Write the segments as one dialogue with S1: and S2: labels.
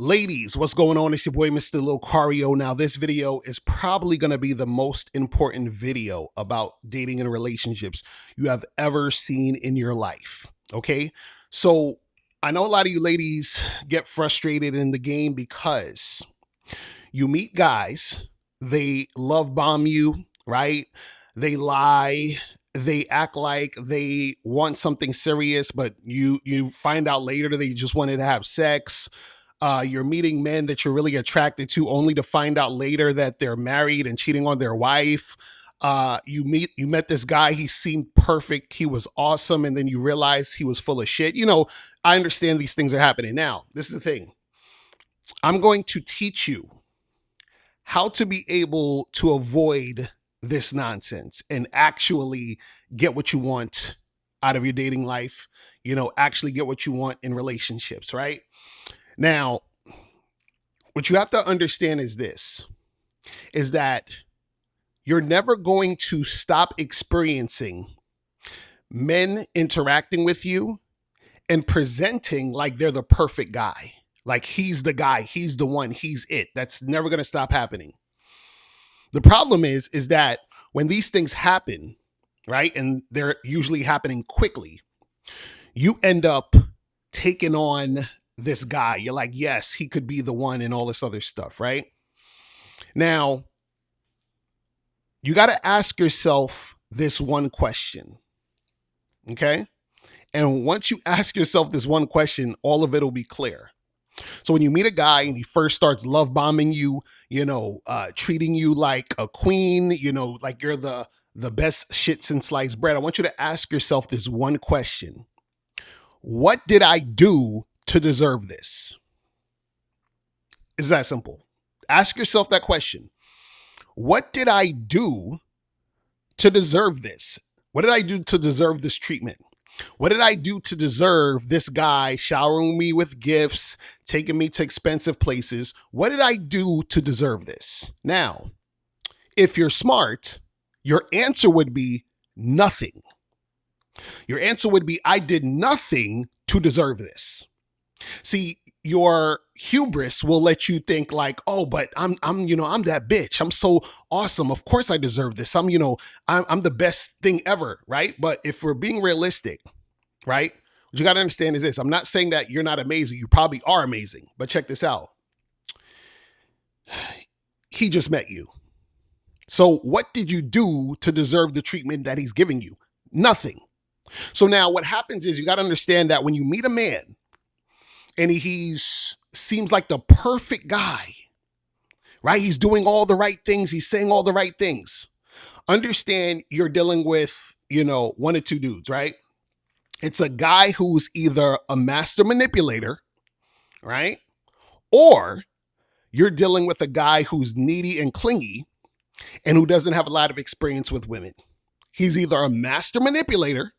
S1: Ladies, what's going on? It's your boy, Mr. Locario. Now, this video is probably going to be the most important video about dating and relationships you have ever seen in your life. Okay. So I know a lot of you ladies get frustrated in the game because you meet guys, they love bomb you, right? They lie. They act like they want something serious, but you find out later they just wanted to have sex. You're meeting men that you're really attracted to, only to find out later that they're married and cheating on their wife. You met this guy, he seemed perfect, he was awesome, and then you realize he was full of shit. I understand these things are happening. Now, this is the thing. I'm going to teach you how to be able to avoid this nonsense and actually get what you want out of your dating life, actually get what you want in relationships, right? Now, what you have to understand is that you're never going to stop experiencing men interacting with you and presenting like they're the perfect guy. Like he's the guy, he's the one, he's it. That's never going to stop happening. The problem is that when these things happen, right, and they're usually happening quickly, you end up taking on this guy. You're like, yes, he could be the one and all this other stuff, right? Now, you got to ask yourself this one question, okay? And once you ask yourself this one question, all of it will be clear. So when you meet a guy and he first starts love bombing you, treating you like a queen, like you're the best shit since sliced bread, I want you to ask yourself this one question. What did I do to deserve this? It's that simple. Ask yourself that question. What did I do to deserve this? What did I do to deserve this treatment? What did I do to deserve this guy showering me with gifts, taking me to expensive places? What did I do to deserve this? Now, if you're smart, your answer would be nothing. Your answer would be, I did nothing to deserve this. See, your hubris will let you think like, oh, but I'm that bitch. I'm so awesome. Of course I deserve this. I'm the best thing ever, right? But if we're being realistic, right? What you got to understand is this. I'm not saying that you're not amazing. You probably are amazing, but check this out. He just met you. So what did you do to deserve the treatment that he's giving you? Nothing. So now what happens is you got to understand that when you meet a man and he seems like the perfect guy, right? He's doing all the right things. He's saying all the right things. Understand you're dealing with, one or two dudes, right? It's a guy who's either a master manipulator, right? Or you're dealing with a guy who's needy and clingy and who doesn't have a lot of experience with women. He's either a master manipulator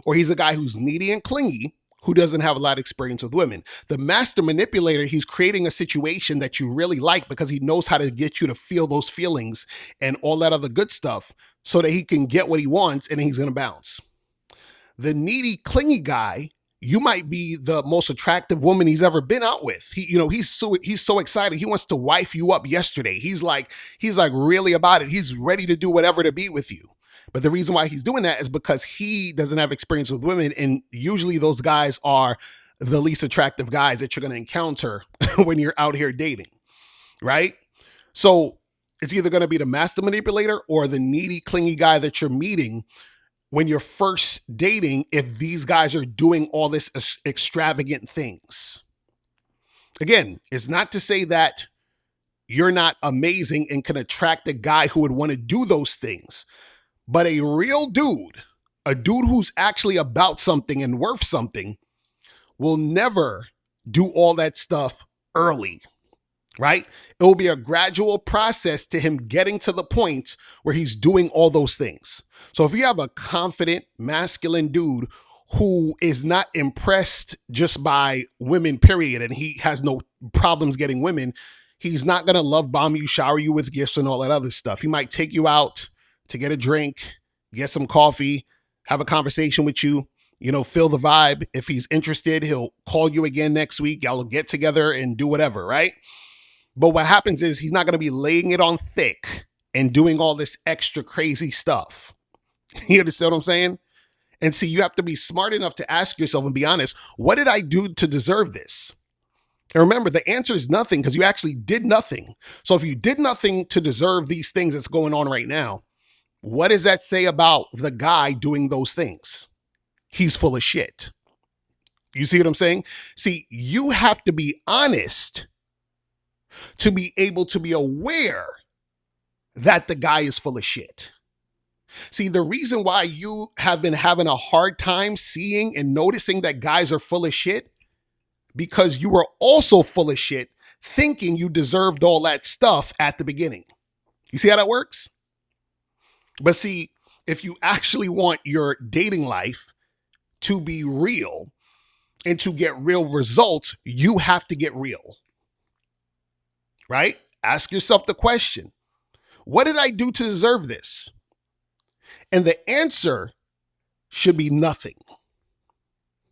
S1: or he's a guy who's needy and clingy who doesn't have a lot of experience with women. The master manipulator, he's creating a situation that you really like because he knows how to get you to feel those feelings and all that other good stuff so that he can get what he wants and he's going to bounce. The needy, clingy guy, you might be the most attractive woman he's ever been out with. He's so excited. He wants to wife you up yesterday. He's like really about it. He's ready to do whatever to be with you. But the reason why he's doing that is because he doesn't have experience with women. And usually those guys are the least attractive guys that you're going to encounter when you're out here dating, right? So it's either going to be the master manipulator or the needy, clingy guy that you're meeting when you're first dating, if these guys are doing all this extravagant things. Again, it's not to say that you're not amazing and can attract a guy who would want to do those things. But a real dude, a dude who's actually about something and worth something, will never do all that stuff early, right? It will be a gradual process to him getting to the point where he's doing all those things. So if you have a confident, masculine dude who is not impressed just by women, period, and he has no problems getting women, he's not going to love bomb you, shower you with gifts and all that other stuff. He might take you out to get a drink, get some coffee, have a conversation with you, Feel the vibe. If he's interested, he'll call you again next week. Y'all will get together and do whatever, right? But what happens is he's not going to be laying it on thick and doing all this extra crazy stuff. You understand what I'm saying? And see, you have to be smart enough to ask yourself and be honest, what did I do to deserve this? And remember, the answer is nothing because you actually did nothing. So if you did nothing to deserve these things that's going on right now, what does that say about the guy doing those things? He's full of shit. You see what I'm saying? See, you have to be honest to be able to be aware that the guy is full of shit. See, the reason why you have been having a hard time seeing and noticing that guys are full of shit, because you were also full of shit thinking you deserved all that stuff at the beginning. You see how that works? But see, if you actually want your dating life to be real and to get real results, you have to get real. Right? Ask yourself the question, what did I do to deserve this? And the answer should be nothing.